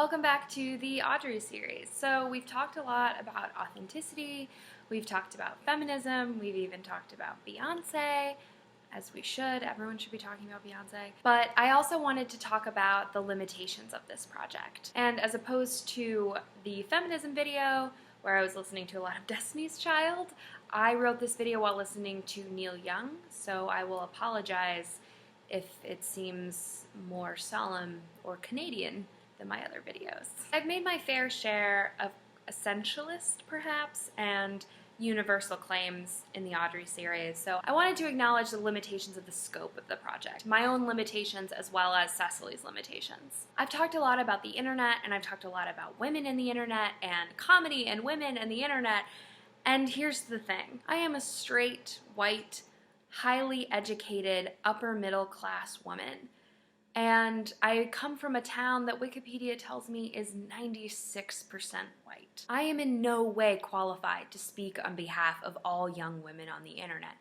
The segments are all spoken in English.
Welcome back to the Audrey series. So we've talked a lot about authenticity, we've talked about feminism, we've even talked about Beyonce, as we should. Everyone should be talking about Beyonce. But I also wanted to talk about the limitations of this project. And as opposed to the feminism video, where I was listening to a lot of Destiny's Child, I wrote this video while listening to Neil Young, so I will apologize if it seems more solemn or Canadian than my other videos. I've made my fair share of essentialist, perhaps, and universal claims in the Audrey series, so I wanted to acknowledge the limitations of the scope of the project, my own limitations as well as Cecily's limitations. I've talked a lot about the internet, and I've talked a lot about women in the internet, and comedy, and women and the internet, and here's the thing. I am a straight, white, highly educated, upper middle class woman. And I come from a town that Wikipedia tells me is 96% white. I am in no way qualified to speak on behalf of all young women on the internet.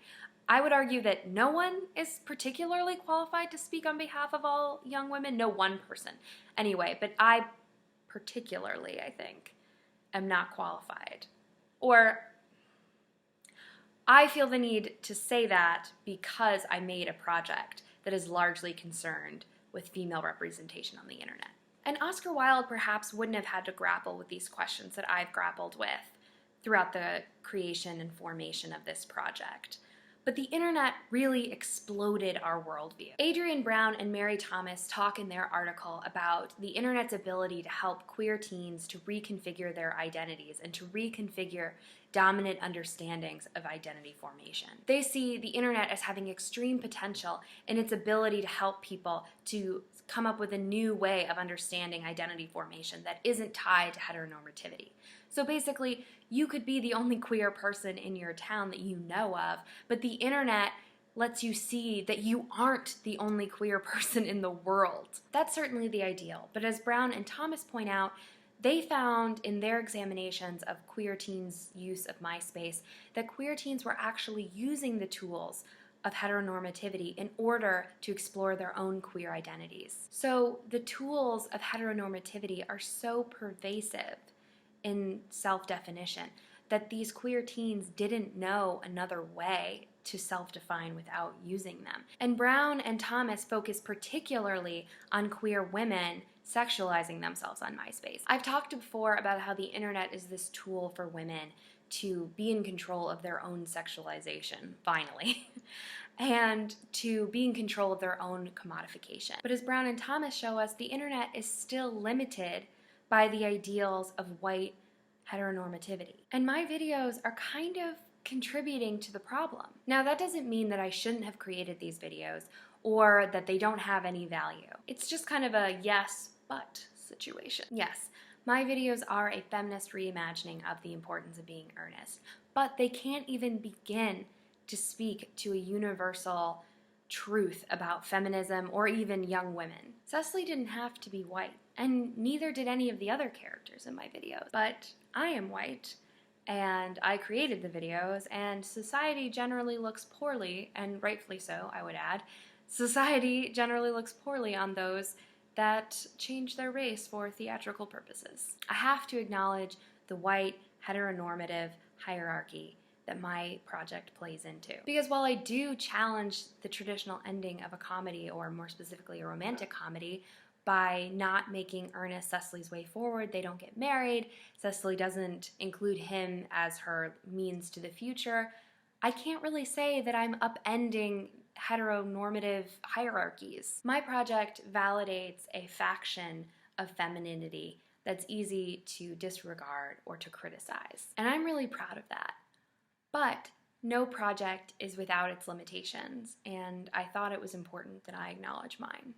I would argue that no one is particularly qualified to speak on behalf of all young women, no one person anyway, but I particularly, I think, am not qualified. Or I feel the need to say that because I made a project that is largely concerned with female representation on the internet. And Oscar Wilde perhaps wouldn't have had to grapple with these questions that I've grappled with throughout the creation and formation of this project. But the internet really exploded our worldview. Adrienne Brown and Mary Thomas talk in their article about the internet's ability to help queer teens to reconfigure their identities and to reconfigure dominant understandings of identity formation. They see the internet as having extreme potential in its ability to help people to come up with a new way of understanding identity formation that isn't tied to heteronormativity. So basically, you could be the only queer person in your town that you know of, but the internet lets you see that you aren't the only queer person in the world. That's certainly the ideal, but as Brown and Thomas point out, they found in their examinations of queer teens' use of MySpace that queer teens were actually using the tools of heteronormativity in order to explore their own queer identities. So the tools of heteronormativity are so pervasive in self-definition that these queer teens didn't know another way to self-define without using them. And Brown and Thomas focus particularly on queer women sexualizing themselves on MySpace. I've talked before about how the internet is this tool for women to be in control of their own sexualization, finally, and to be in control of their own commodification. But as Brown and Thomas show us, the internet is still limited by the ideals of white heteronormativity. And my videos are kind of contributing to the problem. Now, that doesn't mean that I shouldn't have created these videos or that they don't have any value. It's just kind of a yes, but situation. Yes, my videos are a feminist reimagining of the importance of being earnest, but they can't even begin to speak to a universal truth about feminism or even young women. Cecily didn't have to be white, and neither did any of the other characters in my videos. But I am white, and I created the videos, and society generally looks poorly, and rightfully so, I would add, society generally looks poorly on those that change their race for theatrical purposes. I have to acknowledge the white heteronormative hierarchy that my project plays into. Because while I do challenge the traditional ending of a comedy, or more specifically a romantic comedy, by not making Ernest Cecily's way forward, they don't get married, Cecily doesn't include him as her means to the future, I can't really say that I'm upending heteronormative hierarchies. My project validates a faction of femininity that's easy to disregard or to criticize. And I'm really proud of that. But no project is without its limitations, and I thought it was important that I acknowledge mine.